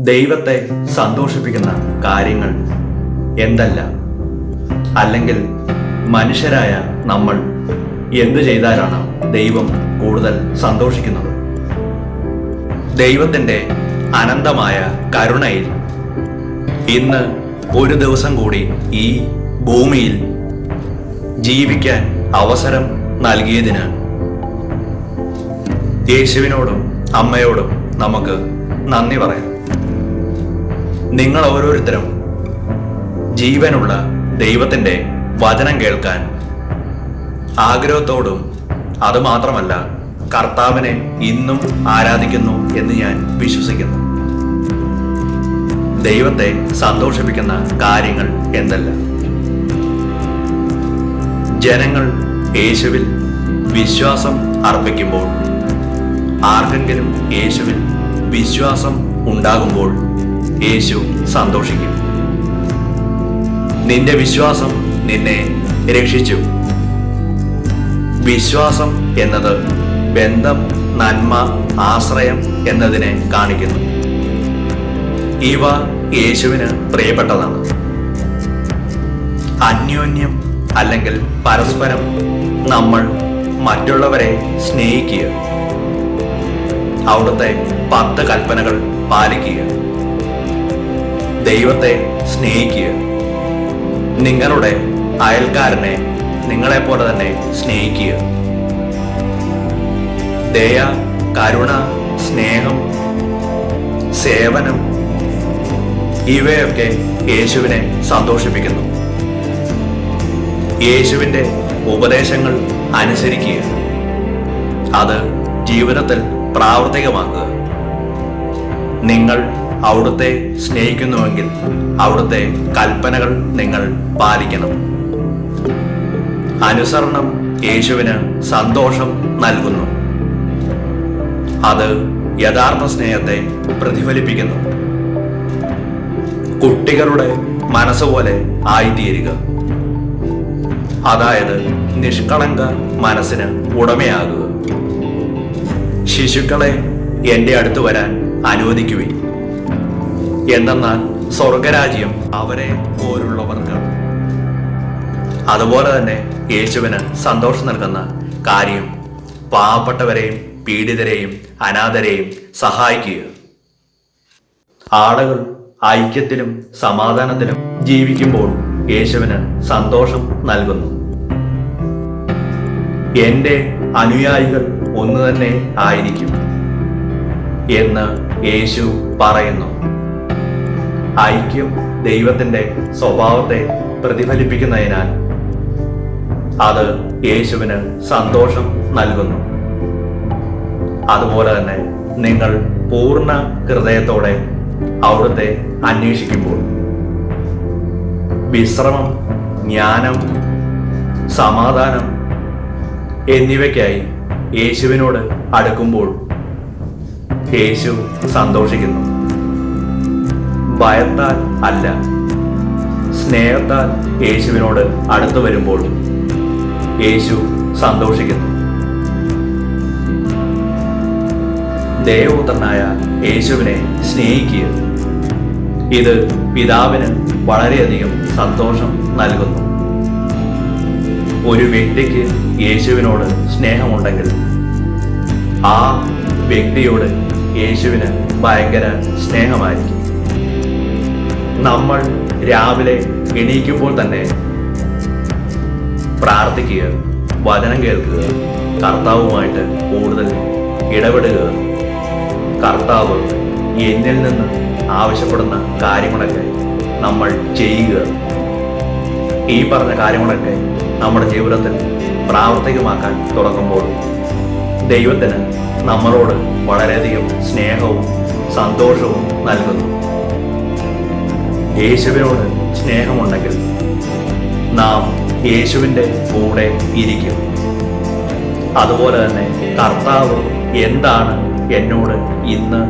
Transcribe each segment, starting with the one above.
ദൈവത്തെ സന്തോഷിപ്പിക്കുന്ന കാര്യങ്ങൾ എന്തല്ല? അല്ലെങ്കിൽ മനുഷ്യരായ നമ്മൾ എന്തു ചെയ്താലാണ് ദൈവം കൂടുതൽ സന്തോഷിക്കുന്നത്? ദൈവത്തിൻ്റെ അനന്തമായ കരുണയിൽ ഇന്ന് ഒരു ദിവസം കൂടി ഈ ഭൂമിയിൽ ജീവിക്കാൻ അവസരം നൽകിയതിന് യേശുവിനോടും അമ്മയോടും നമുക്ക് നന്ദി പറയാം. നിങ്ങൾ ഓരോരുത്തരും ജീവനുള്ള ദൈവത്തിൻ്റെ വചനം കേൾക്കാൻ ആഗ്രഹത്തോടും അതുമാത്രമല്ല കർത്താവിനെ ഇന്നും ആരാധിക്കുന്നു എന്ന് ഞാൻ വിശ്വസിക്കുന്നു. ദൈവത്തെ സന്തോഷിപ്പിക്കുന്ന കാര്യങ്ങൾ എന്തല്ല? ജനങ്ങൾ യേശുവിൽ വിശ്വാസം അർപ്പിക്കുമ്പോൾ, ആർക്കെങ്കിലും യേശുവിൽ വിശ്വാസം ഉണ്ടാകുമ്പോൾ യേശു സന്തോഷിക്കും. നിന്റെ വിശ്വാസം നിന്നെ രക്ഷിച്ചു. വിശ്വാസം എന്നത് ബന്ധം, നന്മ, ആശ്രയം എന്നതിനെ കാണിക്കുന്നു. ഇവ യേശുവിന് പ്രിയപ്പെട്ടതാണ്. അന്യോന്യം അല്ലെങ്കിൽ പരസ്പരം നമ്മൾ മറ്റുള്ളവരെ സ്നേഹിക്കുക, അവിടുത്തെ 10 കൽപ്പനകൾ പാലിക്കുക, ദൈവത്തെ സ്നേഹിക്കുക, നിങ്ങളുടെ അയൽക്കാരനെ നിങ്ങളെപ്പോലെ തന്നെ സ്നേഹിക്കുക. ദയ, കരുണ, സ്നേഹം, സേവനം ഇവയൊക്കെ യേശുവിനെ സന്തോഷിപ്പിക്കുന്നു. യേശുവിൻ്റെ ഉപദേശങ്ങൾ അനുസരിക്കുക, അത് ജീവിതത്തിൽ പ്രാവർത്തികമാക്കുക. നിങ്ങൾ അവിടുത്തെ സ്നേഹിക്കുന്നുവെങ്കിൽ അവിടുത്തെ കൽപ്പനകൾ നിങ്ങൾ പാലിക്കണം. അനുസരണം യേശുവിന് സന്തോഷം നൽകുന്നു. അത് യഥാർത്ഥ സ്നേഹത്തെ പ്രതിഫലിപ്പിക്കുന്നു. കുട്ടികളുടെ മനസ്സുപോലെ ആയിത്തീരുക, അതായത് നിഷ്കളങ്ക മനസ്സിന് ഉടമയാകുക. ശിശുക്കളെ എൻ്റെ അടുത്ത് വരാൻ അനുവദിക്കുവിൻ, എന്തെന്നാൽ സ്വർഗരാജ്യം അവരെ പോലുള്ളവർക്കാണ്. അതുപോലെ തന്നെ യേശുവിന് സന്തോഷം നൽകുന്ന കാര്യം പാവപ്പെട്ടവരെയും പീഡിതരെയും അനാഥരെയും സഹായിക്കുക. ആളുകൾ ഐക്യത്തിലും സമാധാനത്തിലും ജീവിക്കുമ്പോൾ യേശുവിന് സന്തോഷം നൽകുന്നു. എൻ്റെ അനുയായികൾ ഒന്നു തന്നെ ആയിരിക്കും എന്ന് യേശു പറയുന്നു. ഐക്യം ദൈവത്തിൻ്റെ സ്വഭാവത്തെ പ്രതിഫലിപ്പിക്കുന്നതിനാൽ അത് യേശുവിന് സന്തോഷം നൽകുന്നു. അതുപോലെ തന്നെ നിങ്ങൾ പൂർണ്ണ ഹൃദയത്തോടെ അവിടുത്തെ അന്വേഷിക്കുമ്പോൾ വിശ്രമം, ജ്ഞാനം, സമാധാനം എന്നിവയ്ക്കായി യേശുവിനോട് അടുക്കുമ്പോൾ യേശു സന്തോഷിക്കുന്നു. ഭയത്താൽ അല്ല, സ്നേഹത്താൽ യേശുവിനോട് അടുത്തു വരുമ്പോൾ യേശു സന്തോഷിക്കുന്നു. ദേവപുത്രനായ യേശുവിനെ സ്നേഹിക്കുക. ഇത് പിതാവിന് വളരെയധികം സന്തോഷം നൽകുന്നു. ഒരു വ്യക്തിക്ക് യേശുവിനോട് സ്നേഹമുണ്ടെങ്കിൽ ആ വ്യക്തിയോട് യേശുവിന് ഭയങ്കര സ്നേഹമായിരിക്കും. നമ്മൾ രാവിലെ എണീക്കുമ്പോൾ തന്നെ പ്രാർത്ഥിക്കുക, വചനം കേൾക്കുക, കർത്താവുമായിട്ട് കൂടുതൽ ഇടപെടുക. കർത്താവ് എന്നിൽ നിന്ന് ആവശ്യപ്പെടുന്ന കാര്യങ്ങളൊക്കെ നമ്മൾ ചെയ്യുക. ഈ പറഞ്ഞ കാര്യങ്ങളൊക്കെ നമ്മുടെ ജീവിതത്തിൽ പ്രാവർത്തികമാക്കാൻ തുടങ്ങുമ്പോൾ ദൈവത്തിന് നമ്മളോട് വളരെയധികം സ്നേഹവും സന്തോഷവും നൽകുന്നു. യേശുവിനോട് സ്നേഹമുണ്ടെങ്കിൽ നാം യേശുവിൻ്റെ കൂടെ ഇരിക്കും. അതുപോലെ തന്നെ കർത്താവ് എന്താണ് എന്നോട് ഇന്ന്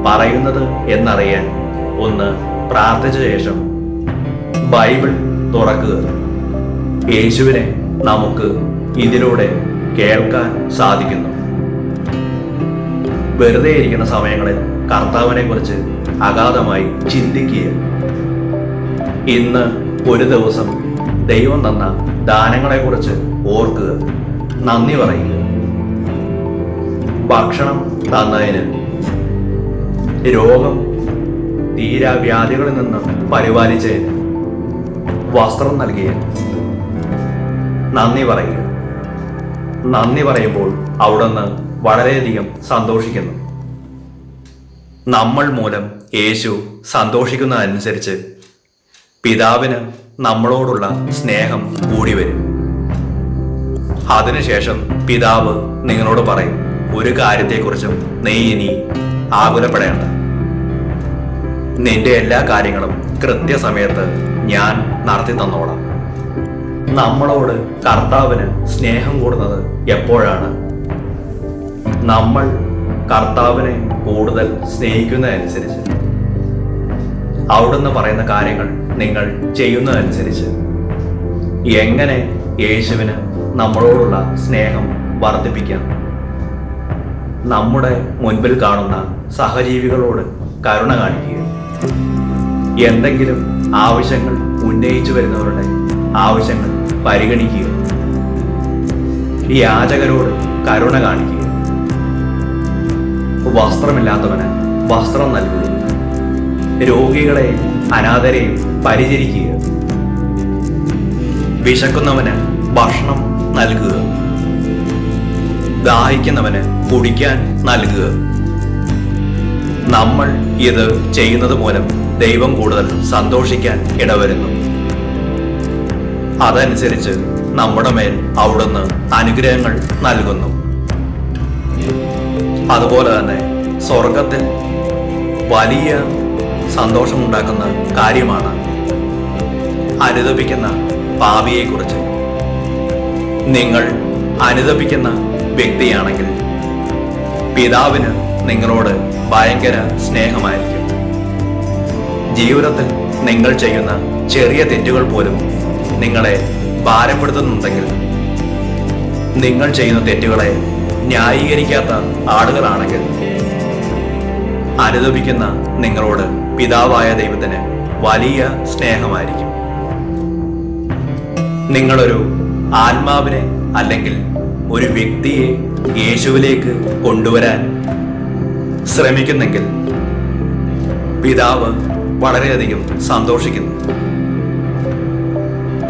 പറയുന്നത് എന്നറിയാൻ ഒന്ന് പ്രാർത്ഥിച്ച ശേഷം ബൈബിൾ തുറക്കുക. യേശുവിനെ നമുക്ക് ഇതിലൂടെ കേൾക്കാൻ സാധിക്കുന്നു. വെറുതെ ഇരിക്കുന്ന സമയങ്ങളിൽ കർത്താവിനെ കുറിച്ച് അഗാധമായി ചിന്തിക്കുക. ഇന്ന് ഒരു ദിവസം ദൈവം തന്ന ദാനങ്ങളെക്കുറിച്ച് ഓർക്കുക, നന്ദി പറയുക. ഭക്ഷണം തന്നതിന്, രോഗം തീരാവ്യാധികളിൽ നിന്ന് പരിപാലിച്ചതിന്, വസ്ത്രം നൽകിയതിന് നന്ദി പറയുക. നന്ദി പറയുമ്പോൾ അവിടുന്ന് വളരെയധികം സന്തോഷിക്കുന്നു. നമ്മൾ മൂലം യേശു സന്തോഷിക്കുന്നതനുസരിച്ച് പിതാവിന് നമ്മളോടുള്ള സ്നേഹം കൂടി വരും. അതിനുശേഷം പിതാവ് നിങ്ങളോട് പറയും, ഒരു കാര്യത്തെക്കുറിച്ചും നീ ഇനി ആകുലപ്പെടേണ്ട. നിന്റെ എല്ലാ കാര്യങ്ങളും കൃത്യസമയത്ത് ഞാൻ നടത്തി തന്നോളാം. നമ്മളോട് കർത്താവിന് സ്നേഹം കൂടുന്നത് എപ്പോഴാണ്? നമ്മൾ കർത്താവിനെ കൂടുതൽ സ്നേഹിക്കുന്നതനുസരിച്ച്, അവിടുന്ന് പറയുന്ന കാര്യങ്ങൾ നിങ്ങൾ ചെയ്യുന്നതനുസരിച്ച്. എങ്ങനെ യേശുവിന് നമ്മളോടുള്ള സ്നേഹം വർദ്ധിപ്പിക്കാം? നമ്മുടെ മുൻപിൽ കാണുന്ന സഹജീവികളോട് കരുണ കാണിക്കുക. എന്തെങ്കിലും ആവശ്യങ്ങൾ ഉന്നയിച്ചു വരുന്നവരുടെ ആവശ്യങ്ങൾ പരിഗണിക്കുക. യാചകരോട് കരുണ കാണിക്കുക. വസ്ത്രമില്ലാത്തവന് വസ്ത്രം നൽകുക. രോഗികളെയും അനാഥരെയും പരിചരിക്കുക. വിശക്കുന്നവന് ഭക്ഷണം നൽകുക. ദാഹിക്കുന്നവന് കുടിക്കാൻ നൽകുക. നമ്മൾ ഇത് ചെയ്യുന്നത് മൂലം ദൈവം കൂടുതൽ സന്തോഷിക്കാൻ ഇടവരുന്നു. അതനുസരിച്ച് നമ്മുടെ മേൽ അവിടുന്ന് അനുഗ്രഹങ്ങൾ നൽകുന്നു. അതുപോലെ തന്നെ സ്വർഗത്തിൽ വലിയ സന്തോഷമുണ്ടാക്കുന്ന കാര്യമാണ് അനുതപിക്കുന്ന പാപിയെക്കുറിച്ച്. നിങ്ങൾ അനുതപിക്കുന്ന വ്യക്തിയാണെങ്കിൽ പിതാവിന് നിങ്ങളോട് ഭയങ്കര സ്നേഹമായിരിക്കും. ജീവിതത്തിൽ നിങ്ങൾ ചെയ്യുന്ന ചെറിയ തെറ്റുകൾ പോലും നിങ്ങളെ ഭാരപ്പെടുത്തുന്നുണ്ടെങ്കിൽ, നിങ്ങൾ ചെയ്യുന്ന തെറ്റുകളെ ന്യായീകരിക്കാത്ത ആളുകളാണെങ്കിൽ, അനുതപിക്കുന്ന നിങ്ങളോട് പിതാവായ ദൈവത്തിന് വലിയ സ്നേഹമായിരിക്കും. നിങ്ങളൊരു ആത്മാവിനെ അല്ലെങ്കിൽ ഒരു വ്യക്തിയെ യേശുവിലേക്ക് കൊണ്ടുവരാൻ ശ്രമിക്കുന്നെങ്കിൽ പിതാവ് വളരെയധികം സന്തോഷിക്കുന്നു.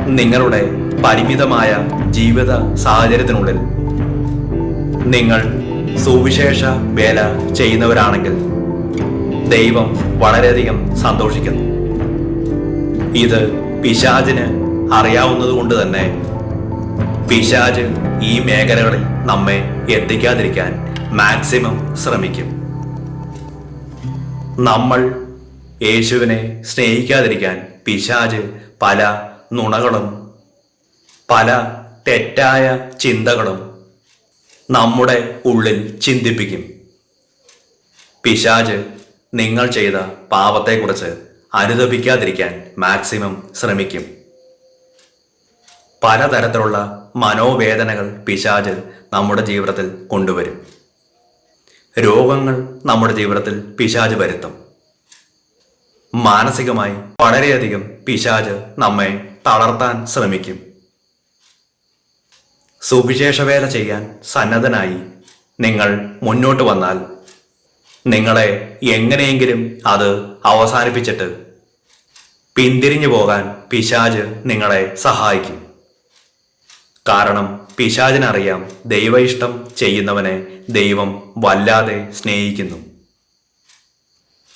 നിങ്ങളുടെ പരിമിതമായ ജീവിത സാഹചര്യത്തിനുള്ളിൽ നിങ്ങൾ സുവിശേഷ വേല ചെയ്യുന്നവരാണെങ്കിൽ ദൈവം വളരെയധികം സന്തോഷിക്കുന്നു. ഇത് പിശാചിന് അറിയാവുന്നതുകൊണ്ട് തന്നെ പിശാച് ഈ മേഖലകളിൽ നമ്മെ എത്തിക്കാതിരിക്കാൻ മാക്സിമം ശ്രമിക്കും. നമ്മൾ യേശുവിനെ സ്നേഹിക്കാതിരിക്കാൻ പിശാച് പല നുണകളും പല തെറ്റായ ചിന്തകളും നമ്മുടെ ഉള്ളിൽ ചിന്തിപ്പിക്കും. പിശാച് നിങ്ങൾ ചെയ്ത പാപത്തെക്കുറിച്ച് അനുതപിക്കാതിരിക്കാൻ മാക്സിമം ശ്രമിക്കും. പലതരത്തിലുള്ള മനോവേദനകൾ പിശാച് നമ്മുടെ ജീവിതത്തിൽ കൊണ്ടുവരും. രോഗങ്ങൾ നമ്മുടെ ജീവിതത്തിൽ പിശാച് വരുത്തും. മാനസികമായി വളരെയധികം പിശാച് നമ്മെ തളർത്താൻ ശ്രമിക്കും. സുവിശേഷവേല ചെയ്യാൻ സന്നദ്ധനായി നിങ്ങൾ മുന്നോട്ട് വന്നാൽ നിങ്ങളെ എങ്ങനെയെങ്കിലും അത് അവസാനിപ്പിച്ചിട്ട് പിന്തിരിഞ്ഞു പോകാൻ പിശാച് നിങ്ങളെ സഹായിക്കും. കാരണം പിശാചിനറിയാം ദൈവ ഇഷ്ടം ചെയ്യുന്നവനെ ദൈവം വല്ലാതെ സ്നേഹിക്കുന്നു.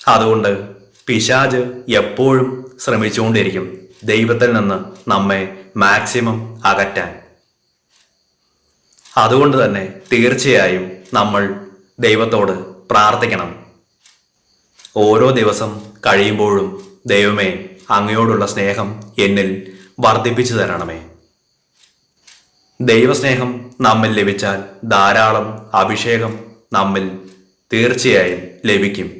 അതുകൊണ്ട് പിശാച് എപ്പോഴും ശ്രമിച്ചുകൊണ്ടിരിക്കും ദൈവത്തിൽ നിന്ന് നമ്മെ മാക്സിമം അകറ്റാൻ. അതുകൊണ്ട് തന്നെ തീർച്ചയായും നമ്മൾ ദൈവത്തോട് പ്രാർത്ഥിക്കണം. ഓരോ ദിവസം കഴിയുമ്പോഴും ദൈവമേ, അങ്ങയോടുള്ള സ്നേഹം എന്നിൽ വർദ്ധിപ്പിച്ചു തരണമേ. ദൈവസ്നേഹം നമ്മിൽ ലഭിച്ചാൽ ധാരാളം അഭിഷേകം നമ്മിൽ തീർച്ചയായും ലഭിക്കും.